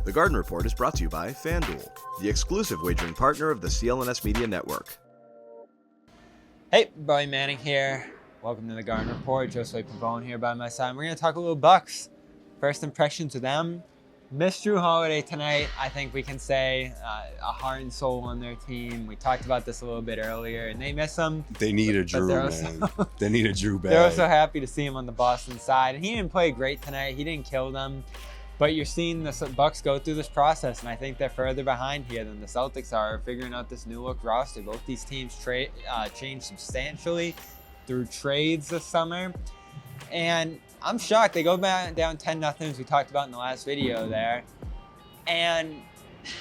The Garden Report is brought to you by FanDuel, the exclusive wagering partner of the CLNS Media Network. Hey, Brian Manning here. Welcome to the Garden Report. Josue Pavon here by my side. We're going to talk a little Bucks. First impressions of them. Missed Jrue Holiday tonight. I think we can say a heart and soul on their team. We talked about this a little bit earlier, and they miss him. They need a Jrue, man. They need a Jrue bag. They're also happy to see him on the Boston side. And he didn't play great tonight. He didn't kill them. But you're seeing the Bucks go through this process, and I think they're further behind here than the Celtics are, figuring out this new look roster. Both these teams changed substantially through trades this summer, and I'm shocked. They go back down 10-0, as we talked about in the last video there, and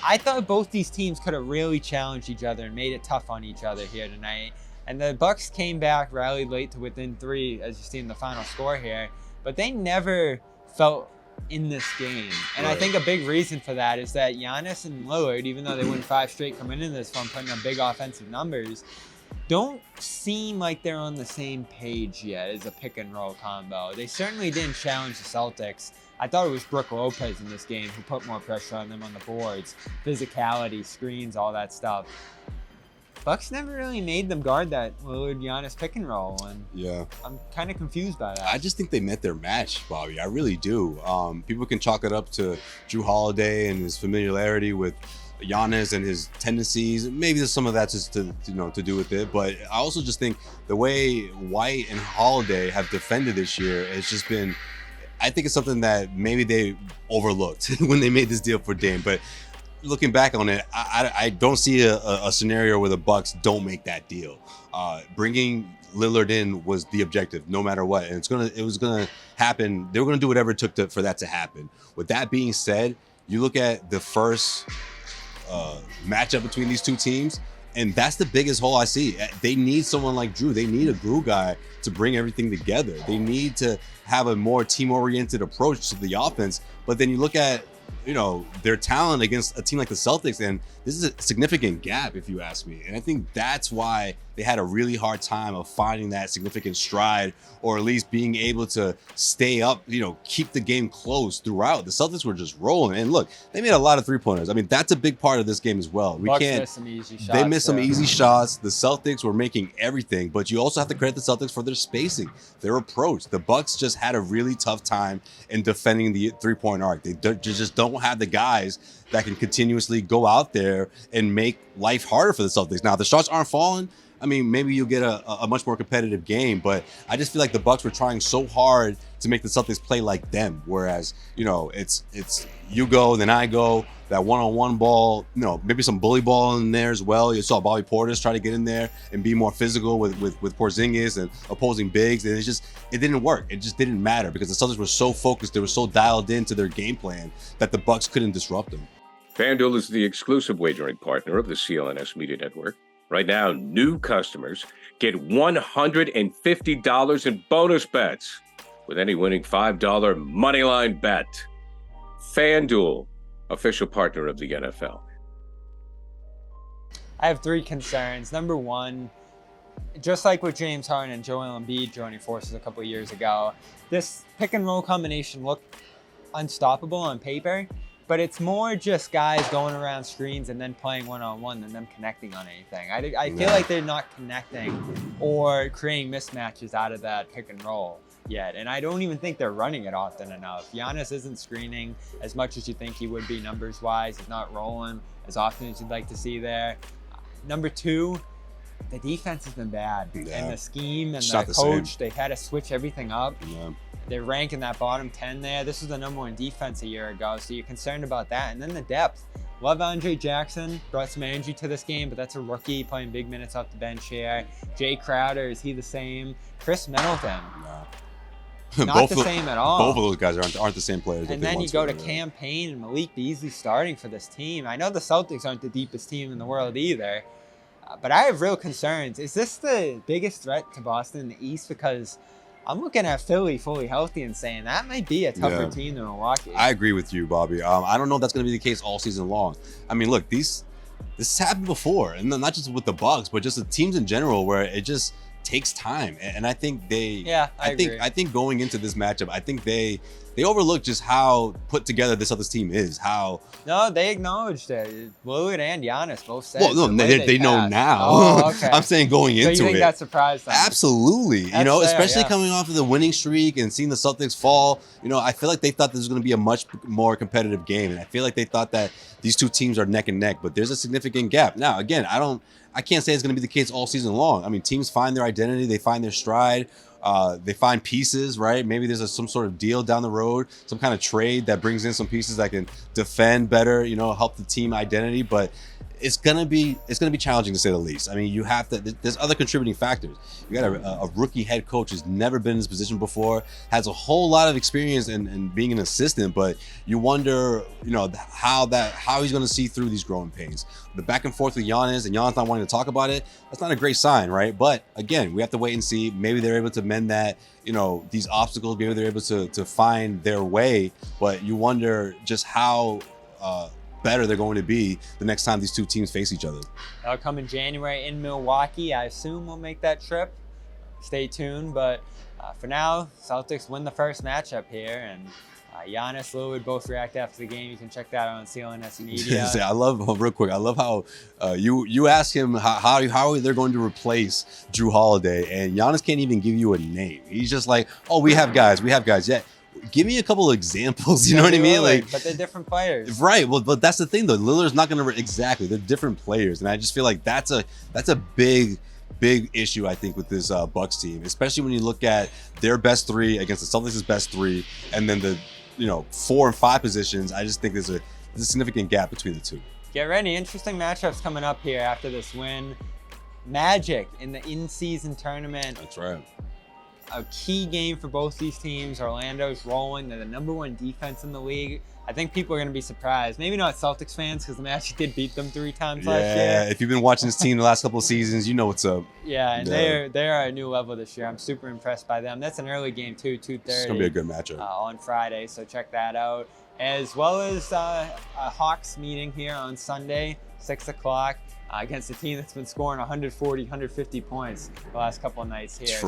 I thought both these teams could have really challenged each other and made it tough on each other here tonight. And the Bucks came back, rallied late to within 3, as you see in the final score here, but they never felt in this game. And I think a big reason for that is that Giannis and Lillard, even though they won 5 straight coming into this one, putting up big offensive numbers, don't seem like they're on the same page yet as a pick and roll combo. They certainly didn't challenge the Celtics. I thought it was Brook Lopez in this game who put more pressure on them on the boards, physicality, screens, all that stuff. Bucks never really made them guard that Lillard Giannis pick and roll, and yeah, I'm kind of confused by that. I just think they met their match, Bobby. I really do. People can chalk it up to Jrue Holiday and his familiarity with Giannis and his tendencies. Maybe there's some of that just to do with it, but I also just think the way White and Holiday have defended this year has just been. I think it's something that maybe they overlooked when they made this deal for Dame, but. Looking back on it, I don't see a scenario where the Bucks don't make that deal. Bringing Lillard in was the objective, no matter what, and it was gonna happen. They were gonna do whatever it took for that to happen. With that being said, you look at the first matchup between these two teams, and that's the biggest hole I see. They need someone like Jrue. They need a glue guy to bring everything together. They need to have a more team-oriented approach to the offense. But then you look at their talent against a team like the Celtics, and this is a significant gap, if you ask me. And I think that's why they had a really hard time of finding that significant stride, or at least being able to stay up, keep the game close throughout. The Celtics were just rolling. And look, they made a lot of three-pointers. I mean, that's a big part of this game as well. Missed some easy shots. They missed some easy shots. The Celtics were making everything, but you also have to credit the Celtics for their spacing, their approach. The Bucks just had a really tough time in defending the three-point arc. They just don't have the guys that can continuously go out there and make life harder for the Celtics. Now, if the shots aren't falling, I mean, maybe you'll get a much more competitive game, but I just feel like the Bucks were trying so hard to make the Celtics play like them. Whereas, it's you go, then I go, that one-on-one ball, maybe some bully ball in there as well. You saw Bobby Portis try to get in there and be more physical with Porzingis and opposing bigs, and it didn't work. It just didn't matter because the Celtics were so focused, they were so dialed into their game plan that the Bucks couldn't disrupt them. FanDuel is the exclusive wagering partner of the CLNS Media Network. Right now, new customers get $150 in bonus bets with any winning $5 moneyline bet. FanDuel, official partner of the NFL. I have 3 concerns. Number 1, just like with James Harden and Joel Embiid joining forces a couple of years ago, this pick and roll combination looked unstoppable on paper. But it's more just guys going around screens and then playing one-on-one than them connecting on anything. I feel like they're not connecting or creating mismatches out of that pick and roll yet. And I don't even think they're running it often enough. Giannis isn't screening as much as you think he would be numbers-wise. He's not rolling as often as you'd like to see there. Number 2, the defense has been bad. Yeah. And the scheme and Shot the the coach, same. they've had to switch everything up. Yeah. They're ranking that bottom 10 there. This was the number 1 defense a year ago, so you're concerned about that. And then the depth. Love Andre Jackson. Brought some energy to this game, but that's a rookie playing big minutes off the bench here. Jay Crowder, is he the same? Chris Middleton. No. Not the same at all. Both of those guys aren't the same players. And then you go to Cam Payne and Malik Beasley starting for this team. I know the Celtics aren't the deepest team in the world either, but I have real concerns. Is this the biggest threat to Boston in the East? Because I'm looking at Philly fully healthy and saying that might be a tougher team than Milwaukee. I agree with you, Bobby. I don't know if that's going to be the case all season long. I mean, look, this has happened before, and not just with the Bucks, but just the teams in general, where it just takes time. And I think I think going into this matchup, I think they they overlook just how put together this other team is. No, they acknowledged it. Lillard and Giannis both said. Well, no, they know now. Oh, okay. I'm saying going into it. So you think that surprised them? Absolutely. That's fair, especially yeah. coming off of the winning streak and seeing the Celtics fall. I feel like they thought this was going to be a much more competitive game, and I feel like they thought that these two teams are neck and neck. But there's a significant gap. Now, again, I can't say it's going to be the case all season long. I mean, teams find their identity, they find their stride. They find pieces, right? Maybe there's some sort of deal down the road, some kind of trade that brings in some pieces that can defend better, help the team identity. But it's gonna be challenging to say the least. I mean, you have to. There's other contributing factors. You got a rookie head coach who's never been in this position before, has a whole lot of experience in being an assistant, but you wonder, how he's gonna see through these growing pains. The back and forth with Giannis and Giannis not wanting to talk about it, that's not a great sign, right? But again, we have to wait and see. Maybe they're able to mend that, these obstacles. Maybe they're able to find their way. But you wonder just how better they're going to be the next time these two teams face each other. That'll come in January in Milwaukee. I assume we'll make that trip. Stay tuned. But for now, Celtics win the first matchup here, and Giannis, Lillard both react after the game. You can check that out on CLNS Media. I love how you ask him how they're going to replace Jrue Holiday, and Giannis can't even give you a name. He's just like, oh, we have guys. Yeah. Give me a couple of examples, you know what I mean? Lillard, but they're different players. Right. Well, but that's the thing though. Lillard's not going to exactly. They're different players, and I just feel like that's a big issue, I think, with this Bucks team, especially when you look at their best three against the Celtics' best three, and then the 4 and 5 positions. I just think there's a significant gap between the two. Get ready. Interesting matchups coming up here after this win. Magic in the in-season tournament. That's right. A key game for both these teams. Orlando's rolling. They're the #1 defense in the league. I think people are going to be surprised. Maybe not Celtics fans, because the Magic did beat them 3 times last year. Yeah, if you've been watching this team the last couple of seasons, you know what's up. Yeah, and they are a new level this year. I'm super impressed by them. That's an early game too, 2:30. It's going to be a good matchup. On Friday, so check that out. As well as a Hawks meeting here on Sunday, 6 o'clock. Against a team that's been scoring 140, 150 points the last couple of nights here.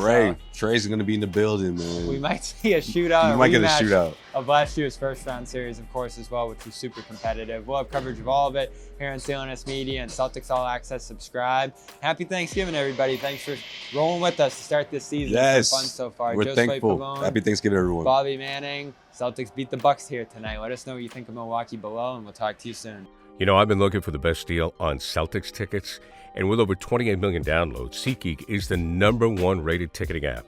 Trey's going to be in the building, man. We might see a shootout. We might get a shootout of last year's first round series, of course, as well, which was super competitive. We'll have coverage of all of it here on CLNS Media and Celtics All Access. Subscribe. Happy Thanksgiving, everybody. Thanks for rolling with us to start this season. Yes. It's been fun so far. We're Josue thankful. Pavon, Happy Thanksgiving, everyone. Bobby Manning. Celtics beat the Bucks here tonight. Let us know what you think of Milwaukee below, and we'll talk to you soon. I've been looking for the best deal on Celtics tickets, and with over 28 million downloads, SeatGeek is the #1 rated ticketing app.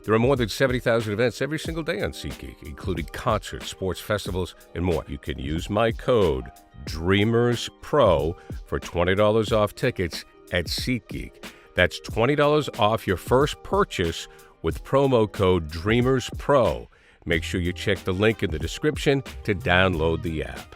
There are more than 70,000 events every single day on SeatGeek, including concerts, sports festivals, and more. You can use my code DREAMERSPRO for $20 off tickets at SeatGeek. That's $20 off your first purchase with promo code DREAMERSPRO. Make sure you check the link in the description to download the app.